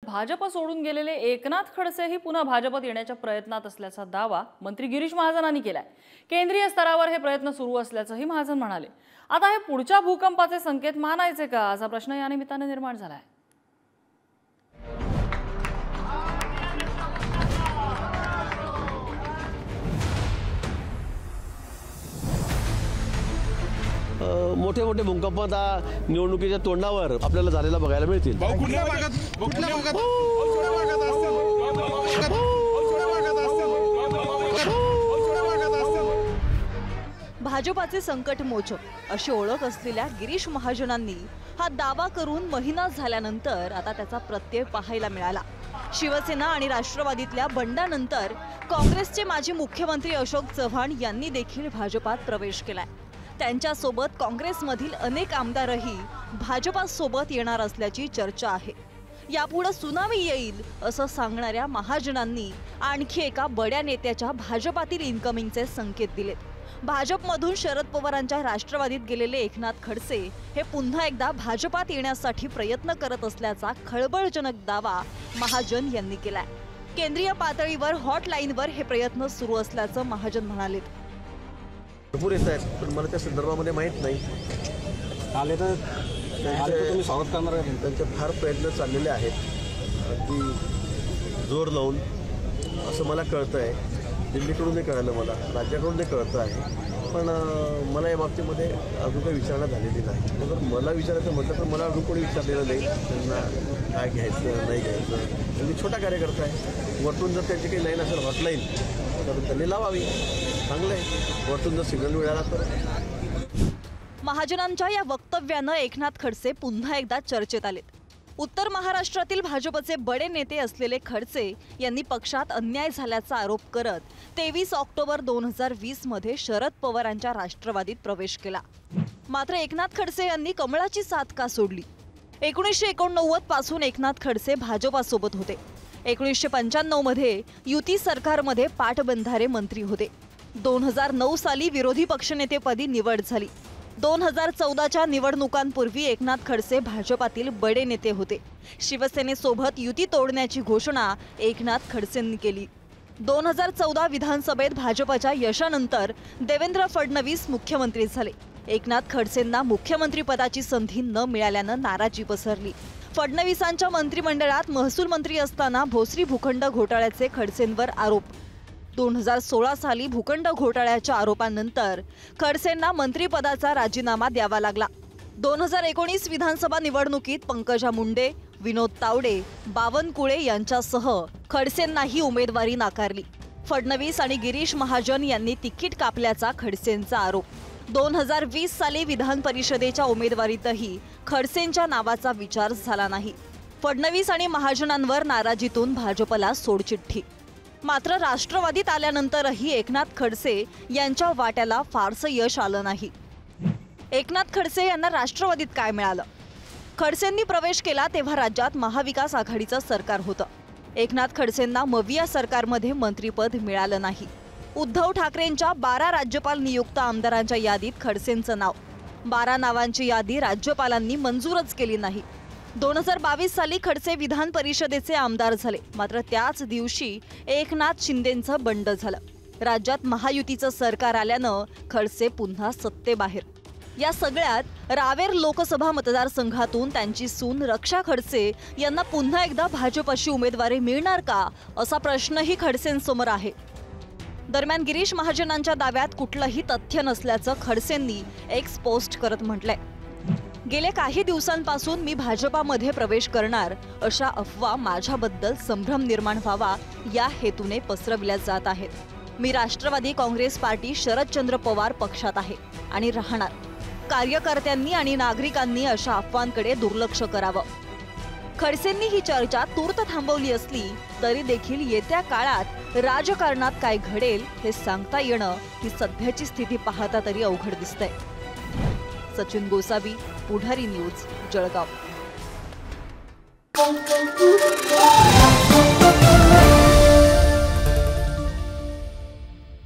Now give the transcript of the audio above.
भाजप सोडून गेलेले एकनाथ खडसेही पुन्हा भाजपत येण्याच्या प्रयत्नात असल्याचा दावा मंत्री गिरीश महाजनांनी केलाय। केंद्रीय स्तरावर हे प्रयत्न सुरू असल्याचंही महाजन म्हणाले। आता हे पुढच्या भूकंपाचे संकेत मानायचे का असा प्रश्न या निमित्ताने निर्माण झालाय। मोठे मोठे भूकंप आता निवडणुकीच्या तोंडावर आपल्याला झालेला बघायला मिळतील। भाजपाचे संकट मोचक अशी ओळख असलेल्या गिरीश महाजनांनी हा दावा करून महिना झाल्यानंतर आता त्याचा प्रत्यय पाहायला मिळाला। शिवसेना आणि राष्ट्रवादीतल्या बंडानंतर काँग्रेसचे माजी मुख्यमंत्री अशोक चव्हाण यांनी देखील भाजपात प्रवेश केलाय। त्यांच्यासोबत काँग्रेसमधील अनेक आमदारही भाजपासोबत येणार असल्याची चर्चा आहे। यापुढे सुनामी येईल असं सांगणाऱ्या महाजनांनी आणखी एका बड्या नेत्याच्या भाजपातील इन्कमिंगचे संकेत दिलेत। भाजपमधून शरद पवारांच्या राष्ट्रवादीत गेलेले एकनाथ खडसे हे पुन्हा एकदा भाजपात येण्यासाठी प्रयत्न करत असल्याचा खळबळजनक दावा महाजन यांनी केलाय। केंद्रीय पातळीवर हॉटलाईनवर हे प्रयत्न सुरू असल्याचं महाजन म्हणाले। भरपूर येत आहेत पण मला त्या संदर्भामध्ये माहीत नाही। आले तर तुम्ही स्वागत करणार आहे। त्यांचे फार प्रयत्न चाललेले आहेत अगदी जोर लावून असं मला कळतंय। दिल्लीकडूनही कळलं, मला राज्याकडूनही कळतं आहे, पण मला या बाबतीमध्ये अजून काही विचारणा झालेली नाही। जर मला विचारायचं म्हटलं तर मला अजून कोणी विचारलेलं नाही त्यांना काय घ्यायचं नाही घ्यायचं। मी छोटा कार्यकर्ता आहे, वरतून जर त्यांची काही लाईन असेल हॉटलाईन तर त्यांनी लावावी, चांगलं आहे। वरतून जर सिग्नल मिळाला तर। महाजनांच्या या वक्तव्यानं एकनाथ खडसे पुन्हा एकदा चर्चेत आलेत। उत्तर महाराष्ट्रातील भाजपचे बडे नेते असलेले खडसे यांनी पक्षात अन्याय झाल्याचा आरोप करत 23 ऑक्टोबर 2020 मध्ये शरद पवारांच्या राष्ट्रवादीत प्रवेश केला। मात्र एकनाथ खडसे यांनी कमळाची साथ का सोडली? 1989 पासून एकनाथ खडसे भाजपासोबत होते। 1995 मध्ये युती सरकारमध्ये पाटबंधारे मंत्री होते। 2009 साली विरोधी पक्षनेतेपदी निवड झाली। 2014च्या निवडणुकांपूर्वी एकनाथ खडसे भाजपातील बडे नेते होते। शिवसेनेसोबत युती तोडण्याची घोषणा एकनाथ खडसेंनी केली। 2014 विधानसभेत भाजपच्या यशानंतर देवेंद्र फडणवीस मुख्यमंत्री झाले। एकनाथ खडसेंना मुख्यमंत्रीपदाची संधी न मिळाल्यानं नाराजी पसरली। फडणवीसांच्या मंत्रिमंडळात महसूल मंत्री असताना भोसरी भूखंड घोटाळ्याचे खडसेंवर आरोप। 2016 साली भूखंड घोटाळ्याच्या आरोपांनंतर खडसेंना मंत्रिपदाचा राजीनामा द्यावा लागला। 2019 विधानसभा निवडणुकीत पंकजा मुंडे, विनोद तावडे, बावनकुळे यांच्यासह खडसेंनाही उमेदवारी नाकारली। फडणवीस आणि गिरीश महाजन यांनी तिकीट कापल्याचा खडसेंचा आरोप। 2020 साली विधान परिषदेच्या उमेदवारीतही खडसेंच्या नावाचा विचार झाला नाही। फडणवीस आणि महाजनांवर नाराजीतून भाजपला सोडचिठ्ठी। मात्र राष्ट्रवादीत आल्यानंतरही एकनाथ खडसे यांच्या वाट्याला फारसं यश आलं नाही। एकनाथ खडसे यांना राष्ट्रवादीत काय मिळालं? खडसेंनी प्रवेश केला तेव्हा राज्यात महाविकास आघाडीचं सरकार होतं। एकनाथ खडसेंना मविया सरकारमध्ये मंत्रिपद मिळालं नाही। उद्धव ठाकरेंच्या 12 राज्यपाल नियुक्त आमदारांच्या यादीत खडसेंचं नाव। 12 नावांची यादी राज्यपालांनी मंजूरच केली नाही। 2022 साली खडसे विधान परिषदेचे आमदार झाले। मात्र त्याच दिवशी एकनाथ शिंदेंचं बंड झालं। राज्यात महायुतीचं सरकार आल्यानं खडसे पुन्हा सत्तेबाहेर। या सगळ्यात रावेर लोकसभा मतदारसंघातून त्यांची सून रक्षा खडसे यांना पुन्हा एकदा भाजपची उमेदवारी मिळणार का असा प्रश्नही खडसेंसमोर आहे। दरम्यान गिरीश महाजनांच्या दाव्यात कुठलंही तथ्य नसल्याचं खडसेंनी एक्स पोस्ट करत म्हटलंय। गेल्या काही दिवसांपासून मी भाजपामध्ये प्रवेश करणार अशा अफवा माझ्याबद्दल संभ्रम निर्माण व्हावा या हेतूने पसरविल्या जात आहेत। मी राष्ट्रवादी काँग्रेस पार्टी शरदचंद्र पवार पक्षात आहे आणि राहणार। कार्यकर्त्यांनी आणि नागरिकांनी अशा अफवांकडे दुर्लक्ष करावं। खडसेंनी ही चर्चा तूर्त थांबवली असली तरी देखील येत्या काळात राजकारणात काय घडेल हे सांगता येणं ही सध्याची स्थिती पाहता तरी अवघड दिसतंय। सचिन गोसावी, पुढारी न्यूज, जळगाव।